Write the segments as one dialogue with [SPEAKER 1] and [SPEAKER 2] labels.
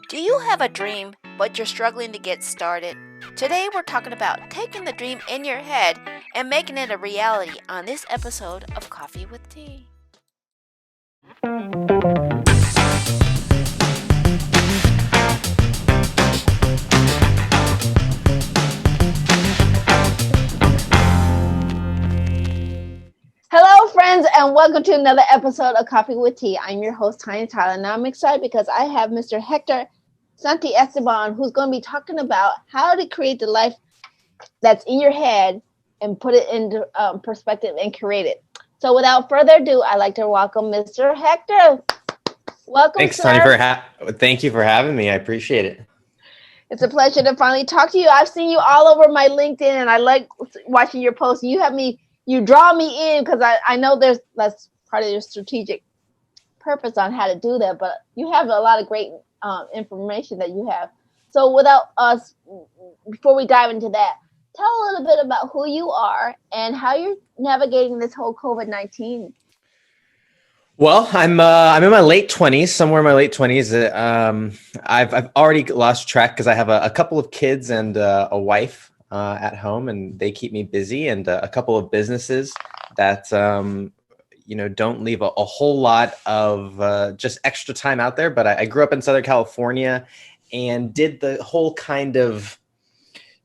[SPEAKER 1] Do you have a dream, but you're struggling to get started? Today, we're talking about taking the dream in your head and making it a reality on this episode of Coffee with Tea. Hello, friends, and welcome to another episode of Coffee with Tea. I'm your host, Tonia Tyler, and I'm excited because I have Mr. Hector Santi Esteban, who's going to be talking about how to create the life that's in your head and put it into perspective and create it. So without further ado, I'd like to welcome Mr. Hector. Welcome,
[SPEAKER 2] Thanks,
[SPEAKER 1] sir.
[SPEAKER 2] Tony, thank you for having me. I appreciate it.
[SPEAKER 1] It's a pleasure to finally talk to you. I've seen you all over my LinkedIn, and I like watching your posts. You draw me in because I know that's part of your strategic purpose on how to do that, but you have a lot of great information that you have. So before we dive into that, tell a little bit about who you are and how you're navigating this whole COVID-19.
[SPEAKER 2] Well, I'm in my late 20s, somewhere in my late 20s. I've already lost track because I have a couple of kids and a wife at home, and they keep me busy, and a couple of businesses that don't leave a whole lot of just extra time out there. But I grew up in Southern California and did the whole kind of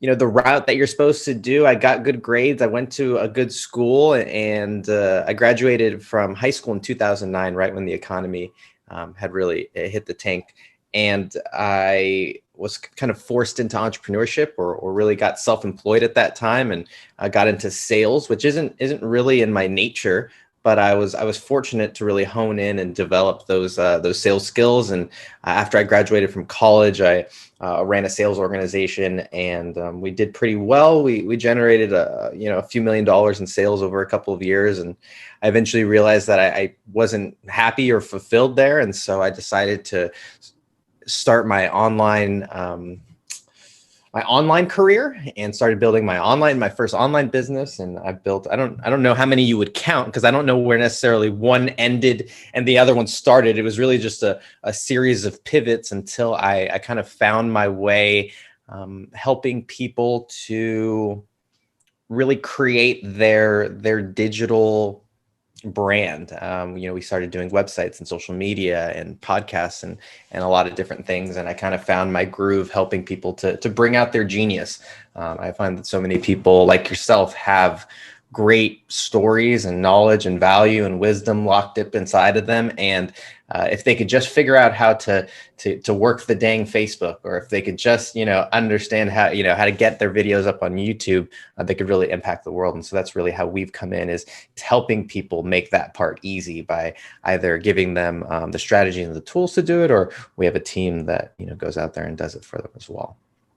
[SPEAKER 2] the route that you're supposed to do. I got good grades. I went to a good school, and I graduated from high school in 2009, right when the economy had really hit the tank. And I was kind of forced into entrepreneurship, or really got self-employed at that time, and I got into sales, which isn't really in my nature. But I was fortunate to really hone in and develop those sales skills. And after I graduated from college, I ran a sales organization, and we did pretty well. We generated a few $1,000,000 in sales over a couple of years, and I eventually realized that I wasn't happy or fulfilled there, and so I decided to start my online career and started building my first online business. And I built, I don't know how many you would count, because I don't know where necessarily one ended and the other one started. It was really just a series of pivots until I kind of found my way, helping people to really create their digital brand. We started doing websites and social media and podcasts and a lot of different things. And I kind of found my groove helping people to bring out their genius. I find that so many people like yourself have great stories and knowledge and value and wisdom locked up inside of them. And if they could just figure out how to work the dang Facebook, or if they could just, understand how to get their videos up on YouTube, they could really impact the world. And so that's really how we've come in, is helping people make that part easy by either giving them the strategy and the tools to do it, or we have a team that, goes out there and does it for them as well.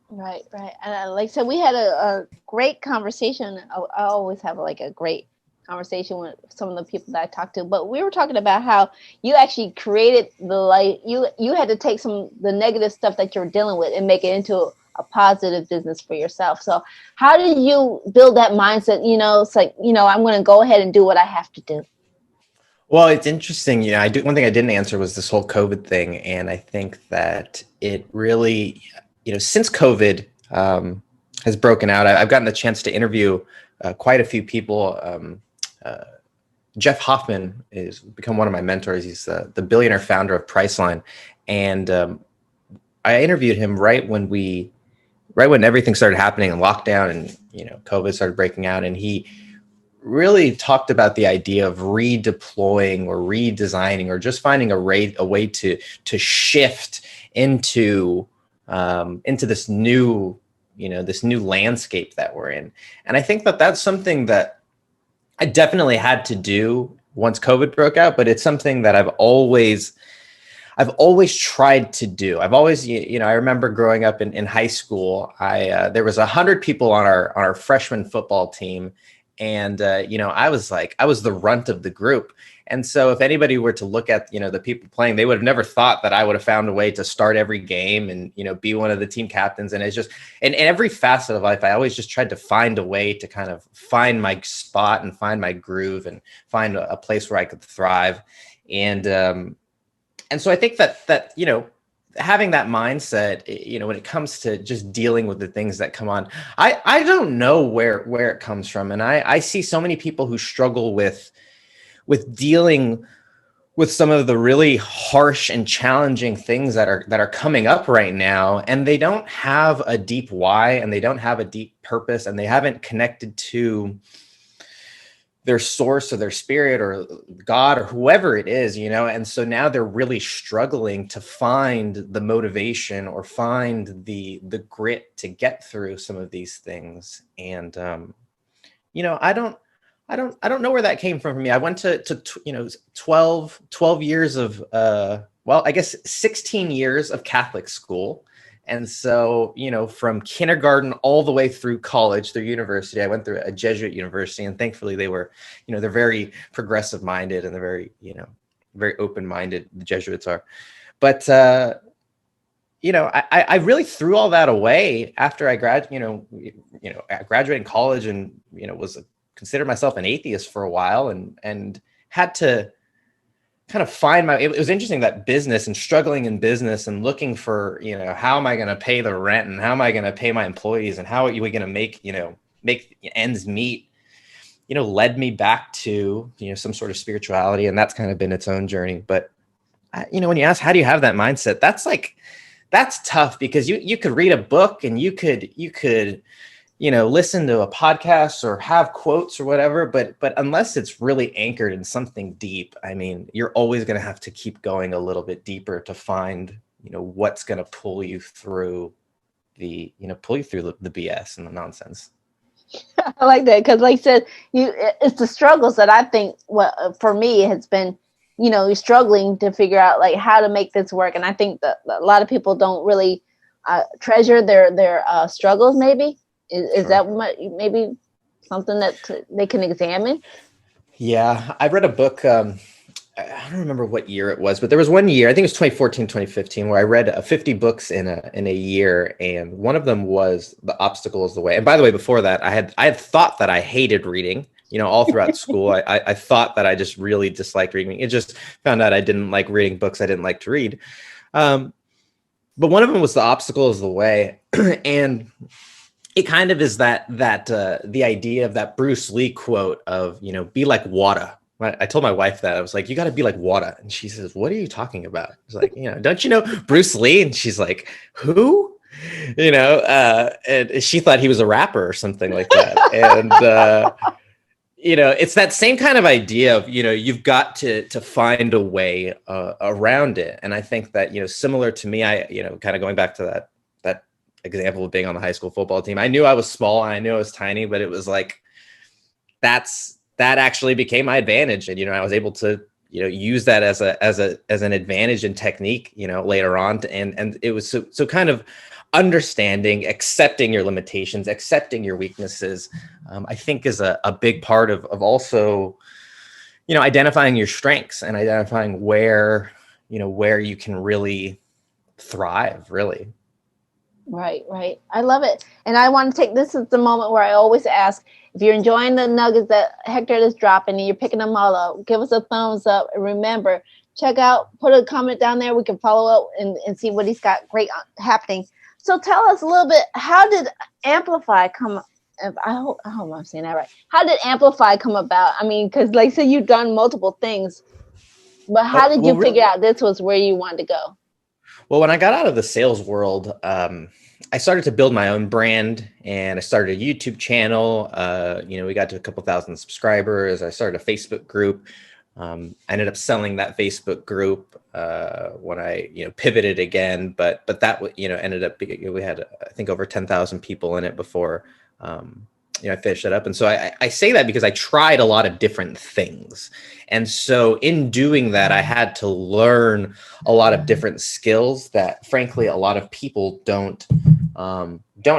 [SPEAKER 1] Right. And like I said, we had a great conversation. I always have a great conversation with some of the people that I talked to, but we were talking about how you actually created you had to take the negative stuff that you're dealing with and make it into a positive business for yourself. So how did you build that mindset? It's like, I'm going to go ahead and do what I have to do.
[SPEAKER 2] Well, it's interesting. One thing I didn't answer was this whole COVID thing. And I think that it really, since COVID has broken out, I've gotten the chance to interview quite a few people. Jeff Hoffman has become one of my mentors. He's the billionaire founder of Priceline. And I interviewed him right when everything started happening in lockdown, and, COVID started breaking out. And he really talked about the idea of redeploying or redesigning, or just finding a way to shift into this new landscape that we're in. And I think that that's something that I definitely had to do once COVID broke out, but it's something that I've always tried to do. I've always, I remember growing up in high school, there was 100 people on our freshman football team. And, I was the runt of the group. And so if anybody were to look at, the people playing, they would have never thought that I would have found a way to start every game and, be one of the team captains. And it's just, in every facet of life, I always just tried to find a way to kind of find my spot and find my groove and find a place where I could thrive. And so I think that having that mindset, when it comes to just dealing with the things that come on, I don't know where it comes from. And I see so many people who struggle with dealing with some of the really harsh and challenging things that are coming up right now. And they don't have a deep why, and they don't have a deep purpose, and they haven't connected to their source or their spirit or God or whoever it is, and so now they're really struggling to find the motivation or find the grit to get through some of these things. And I don't know where that came from for me. I went to 12 years of I guess 16 years of Catholic school. And so, from kindergarten all the way through college, through university, I went through a Jesuit university, and thankfully they were, they're very progressive minded, and they're very, very open minded. The Jesuits are, but, I really threw all that away after I graduated college, and, considered myself an atheist for a while, and had to kind of find it was interesting, that business and struggling in business and looking for, how am I going to pay the rent, and how am I going to pay my employees, and how are we going to make ends meet, led me back to, some sort of spirituality. And that's kind of been its own journey. But, when you ask, how do you have that mindset? That's tough, because you could read a book, and you could, listen to a podcast or have quotes or whatever, but unless it's really anchored in something deep, I mean, you're always going to have to keep going a little bit deeper to find, what's going to pull you through the BS and the nonsense.
[SPEAKER 1] I like that, because like I said, it's the struggles that I think for me has been, struggling to figure out like how to make this work. And I think that a lot of people don't really treasure their struggles, maybe. Is that maybe something that they can examine?
[SPEAKER 2] Yeah, I read a book. I don't remember what year it was, but there was one year, I think it was 2014, 2015, where I read 50 books in a year. And one of them was The Obstacle is the Way. And by the way, before that, I had thought that I hated reading, all throughout school. I thought that I just really disliked reading. It just found out I didn't like reading books I didn't like to read. But one of them was The Obstacle is the Way. And it kind of is that the idea of that Bruce Lee quote of, be like water. I told my wife that. I was like, you got to be like water. And she says, what are you talking about? I was like, don't you know Bruce Lee? And she's like, who? And she thought he was a rapper or something like that. And, it's that same kind of idea of, you've got to find a way around it. And I think that, similar to me, I, kind of going back to that example of being on the high school football team, I knew I was small and I knew I was tiny, but it was like, that actually became my advantage. And, I was able to, use that as an advantage and technique, later on. And it was so kind of understanding, accepting your limitations, accepting your weaknesses, I think is a big part of also, identifying your strengths and identifying where you can really thrive, really.
[SPEAKER 1] Right. I love it. And I want to take, this is the moment where I always ask, if you're enjoying the nuggets that Hector is dropping and you're picking them all up, give us a thumbs up. And remember, put a comment down there. We can follow up and see what he's got great happening. So tell us a little bit, how did Amplify come? I hope I'm saying that right. How did Amplify come about? I mean, because like I said, you've done multiple things, but how did you figure out this was where you wanted to go?
[SPEAKER 2] Well, when I got out of the sales world, I started to build my own brand, and I started a YouTube channel. We got to a couple thousand subscribers. I started a Facebook group. I ended up selling that Facebook group when I pivoted again, but that ended up we had I think over 10,000 people in it before I finished it up. And so I say that because I tried a lot of different things. And so in doing that, I had to learn a lot of different skills that frankly, a lot of people don't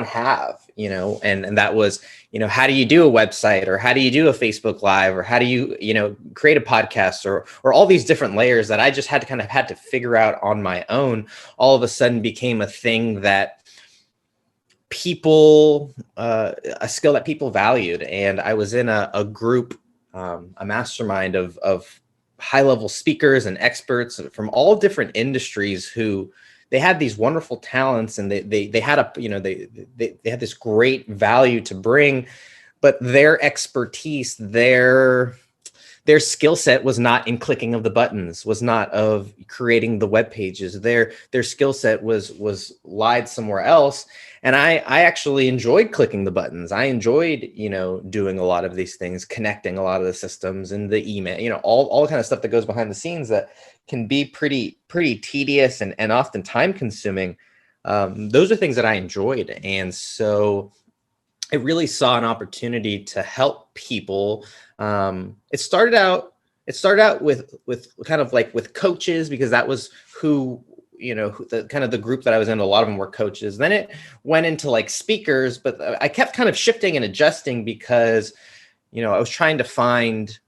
[SPEAKER 2] have, and that was, how do you do a website, or how do you do a Facebook Live, or how do you, create a podcast, or all these different layers that I just had to figure out on my own, all of a sudden became a thing that a skill that people valued. And I was in a group, a mastermind of high-level speakers and experts from all different industries who they had these wonderful talents, and they had a, you know, they had this great value to bring, but their expertise, their skill set was not in clicking of the buttons, was not of creating the web pages. Their skill set was lied somewhere else. And I actually enjoyed clicking the buttons. I enjoyed, you know, doing a lot of these things, connecting a lot of the systems and the email, you know, all the kind of stuff that goes behind the scenes that can be pretty tedious and often time consuming. Those are things that I enjoyed. And so I really saw an opportunity to help people. It started out with kind of like with coaches, because that was who, you know, the kind of the group that I was in. A lot of them were coaches. Then it went into like speakers, but I kept kind of shifting and adjusting because, you know, I was trying to find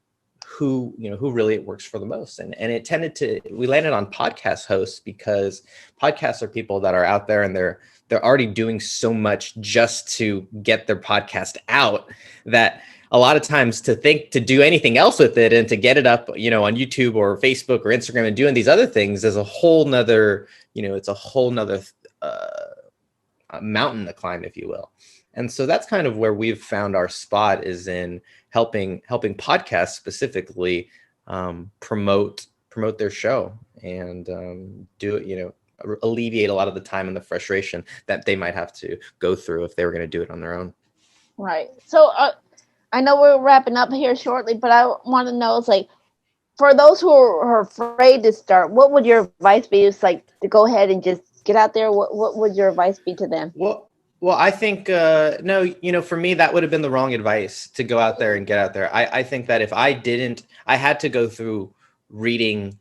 [SPEAKER 2] who really it works for the most. And we landed on podcast hosts, because podcasts are people that are out there and they're already doing so much just to get their podcast out, that a lot of times to do anything else with it and to get it up, you know, on YouTube or Facebook or Instagram and doing these other things is a whole nother, you know, it's a whole nother mountain to climb, if you will. And so that's kind of where we've found our spot, is in helping podcasts specifically promote their show and do it, you know, alleviate a lot of the time and the frustration that they might have to go through if they were going to do it on their own.
[SPEAKER 1] Right. So I know we're wrapping up here shortly, but I want to know, it's like, for those who are afraid to start, what would your advice be? It's like to go ahead and just get out there. What would your advice be to them?
[SPEAKER 2] Well, I think, no, you know, for me, that would have been the wrong advice, to go out there and get out there. I think that if I had to go through reading,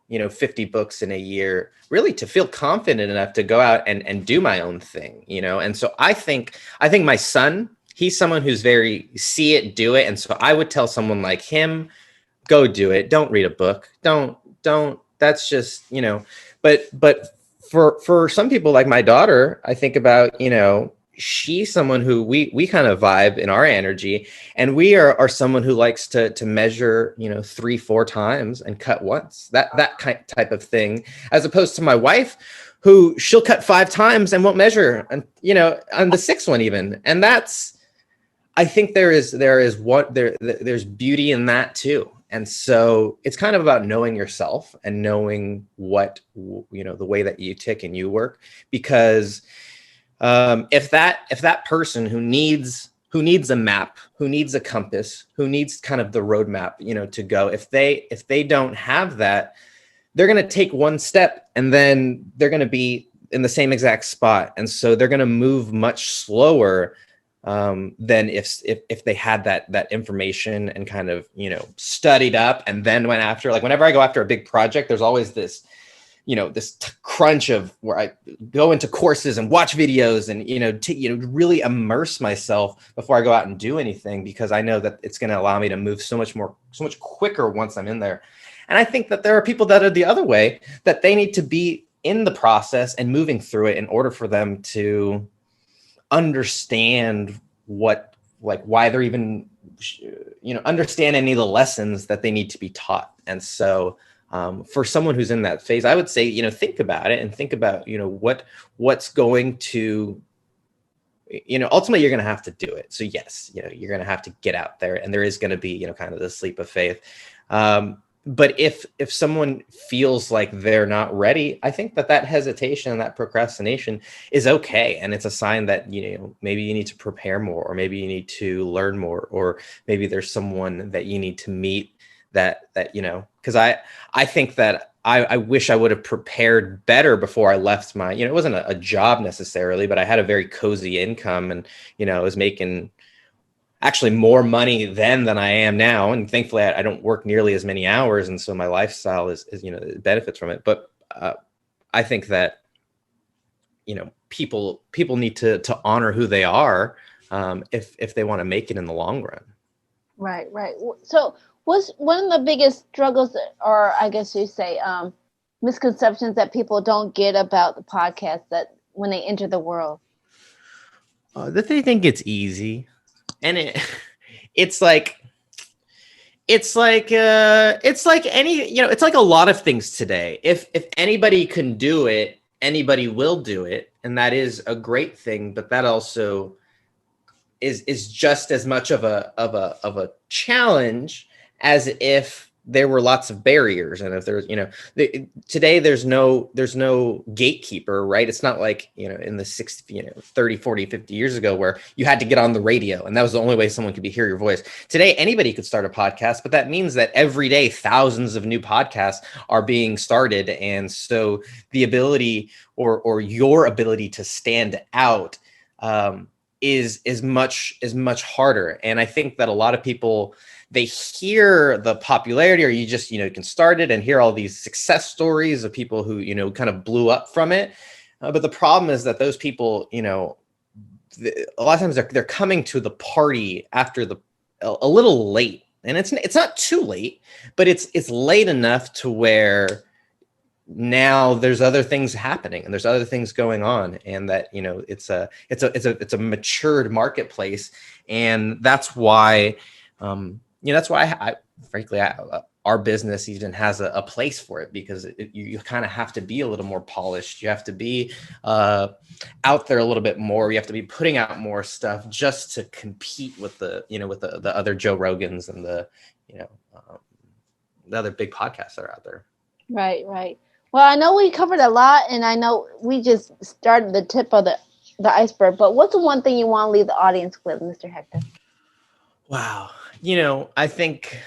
[SPEAKER 2] you know, 50 books in a year, really to feel confident enough to go out and do my own thing, you know? And so I think my son, he's someone who's very see it, do it. And so I would tell someone like him, go do it. Don't read a book. Don't, that's just, you know, but for some people like my daughter, I think about, you know, she's someone who we kind of vibe in our energy, and we are someone who likes to measure, you know, 3-4 times and cut once, that type of thing, as opposed to my wife, who she'll cut 5 times and won't measure, and, you know, on the 6th one even. And that's, I think there's beauty in that too. And so it's kind of about knowing yourself and knowing what, you know, the way that you tick and you work, because if that person who needs a map, who needs a compass, who needs kind of the roadmap, you know, to go, if they don't have that, they're going to take one step and then they're going to be in the same exact spot. And so they're going to move much slower than if they had that information and kind of, you know, studied up and then went after. Like whenever I go after a big project, there's always this, you know, this crunch of where I go into courses and watch videos and, you know, really immerse myself before I go out and do anything, because I know that it's going to allow me to move so much quicker once I'm in there. And I think that there are people that are the other way, that they need to be in the process and moving through it in order for them to understand why they're even, you know, understand any of the lessons that they need to be taught. And so for someone who's in that phase, I would say, you know, think about it and think about, you know, what's going to, you know, ultimately you're going to have to do it. So yes, you know, you're going to have to get out there, and there is going to be, you know, kind of this leap of faith. But if someone feels like they're not ready, I think that hesitation and that procrastination is okay. And it's a sign that, you know, maybe you need to prepare more, or maybe you need to learn more, or maybe there's someone that you need to meet that, you know, because I think that I wish I would have prepared better before I left my, you know, it wasn't a job necessarily, but I had a very cozy income, and, you know, I was making actually more money then than I am now. And thankfully I don't work nearly as many hours. And so my lifestyle is you know, it benefits from it. But I think that, you know, people need to honor who they are if they want to make it in the long run.
[SPEAKER 1] Right. So what's one of the biggest struggles, or I guess you say misconceptions, that people don't get about the podcast, that when they enter the world?
[SPEAKER 2] That they think it's easy. And it's like any, you know, it's like a lot of things today. If anybody can do it, anybody will do it, and that is a great thing, but that also is just as much of a challenge as if there were lots of barriers. And if there's, today there's no gatekeeper, right? It's not like, in the 30, 40, 50 years ago where you had to get on the radio and that was the only way someone could hear your voice. Today, anybody could start a podcast, but that means that every day, thousands of new podcasts are being started. And so the ability or your ability to stand out, is much harder. And I think that a lot of people, they hear the popularity, or you just, you can start it and hear all these success stories of people who, kind of blew up from it. But the problem is that those people, a lot of times they're coming to the party after a little late, and it's not too late, but it's late enough to where now there's other things happening and there's other things going on, and that, it's a matured marketplace. And that's why, that's why frankly, our business even has a place for it, because you kind of have to be a little more polished. You have to be out there a little bit more. You have to be putting out more stuff just to compete with the other Joe Rogans and the other big podcasts that are out there.
[SPEAKER 1] Right. Well, I know we covered a lot, and I know we just started the tip of the iceberg, but what's the one thing you want to leave the audience with, Mr. Hector?
[SPEAKER 2] Wow. I think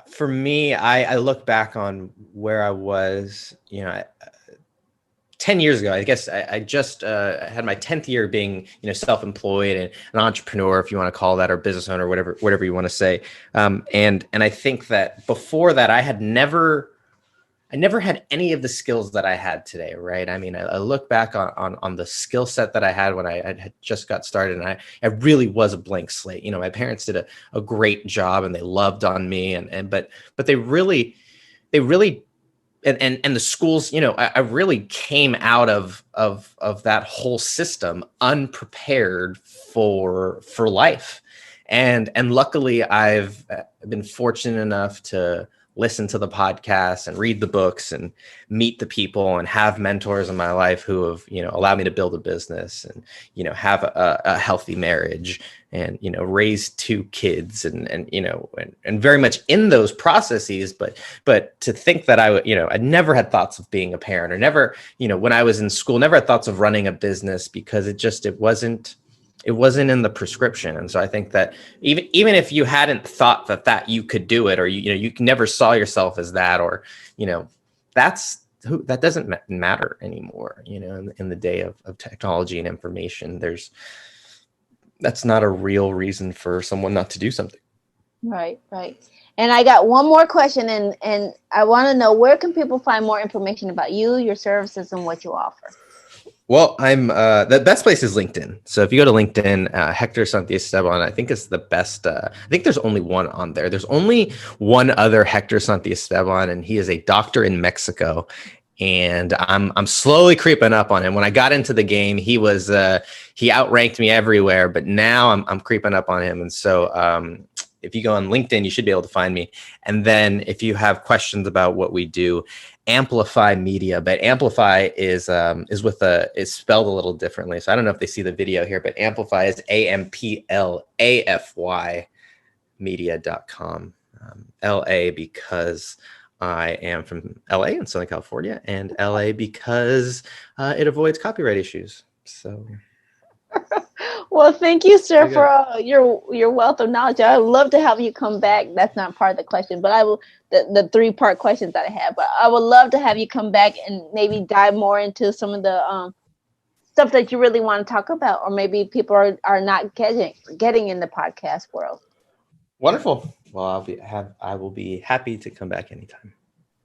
[SPEAKER 2] for me, I look back on where I was, 10 years ago. I guess I just had my 10th year being, self-employed and an entrepreneur, if you want to call that, or business owner, whatever you want to say. And I think that before that, I never had any of the skills that I had today, right? I mean, I look back on the skill set that I had when I had just got started, and I really was a blank slate. My parents did a great job, and they loved on me, but they really, and the schools, I really came out of that whole system unprepared for life. And luckily I've been fortunate enough to listen to the podcasts and read the books and meet the people and have mentors in my life who have, allowed me to build a business and, have a healthy marriage and, raise 2 kids and very much in those processes. But to think that I never had thoughts of being a parent, or never, when I was in school, never had thoughts of running a business, because it wasn't in the prescription. And so I think that even if you hadn't thought that you could do it, or you never saw yourself as that, or that doesn't matter anymore. In the day of technology and information, that's not a real reason for someone not to do something. Right.
[SPEAKER 1] And I got one more question, and I want to know, where can people find more information about you, your services, and what you offer?
[SPEAKER 2] Well, I'm the best place is LinkedIn. So if you go to LinkedIn, Hector Santiesteban, I think is the best. I think there's only one on there. There's only one other Hector Santiesteban, and he is a doctor in Mexico. And I'm slowly creeping up on him. When I got into the game, he outranked me everywhere, but now I'm creeping up on him. And so if you go on LinkedIn, you should be able to find me. And then if you have questions about what we do, Amplify Media, but Amplify is spelled a little differently. So I don't know if they see the video here, but Amplify is AMPLAFY media.com. LA because I am from LA in Southern California, and LA because it avoids copyright issues. So.
[SPEAKER 1] Well, thank you, sir, for your wealth of knowledge. I would love to have you come back. That's not part of the question, but I will, the 3-part questions that I have, but I would love to have you come back and maybe dive more into some of the stuff that you really want to talk about, or maybe people are not getting in the podcast world.
[SPEAKER 2] Wonderful. Well, I will be happy to come back anytime.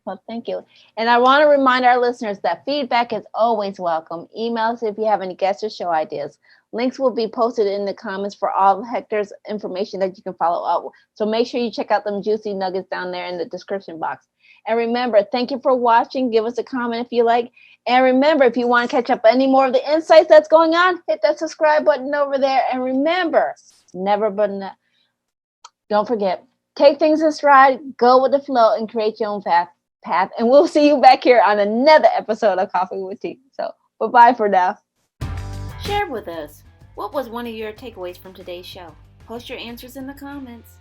[SPEAKER 1] Well, thank you. And I want to remind our listeners that feedback is always welcome. Email us if you have any guests or show ideas. Links will be posted in the comments for all of Hector's information that you can follow up with. So make sure you check out them juicy nuggets down there in the description box. And remember, thank you for watching. Give us a comment if you like. And remember, if you want to catch up any more of the insights that's going on, hit that subscribe button over there. And remember, don't forget, take things in stride, go with the flow, and create your own path. path. And we'll see you back here on another episode of Coffee with Tea. So bye-bye for now.
[SPEAKER 3] Share with us. What was one of your takeaways from today's show? Post your answers in the comments.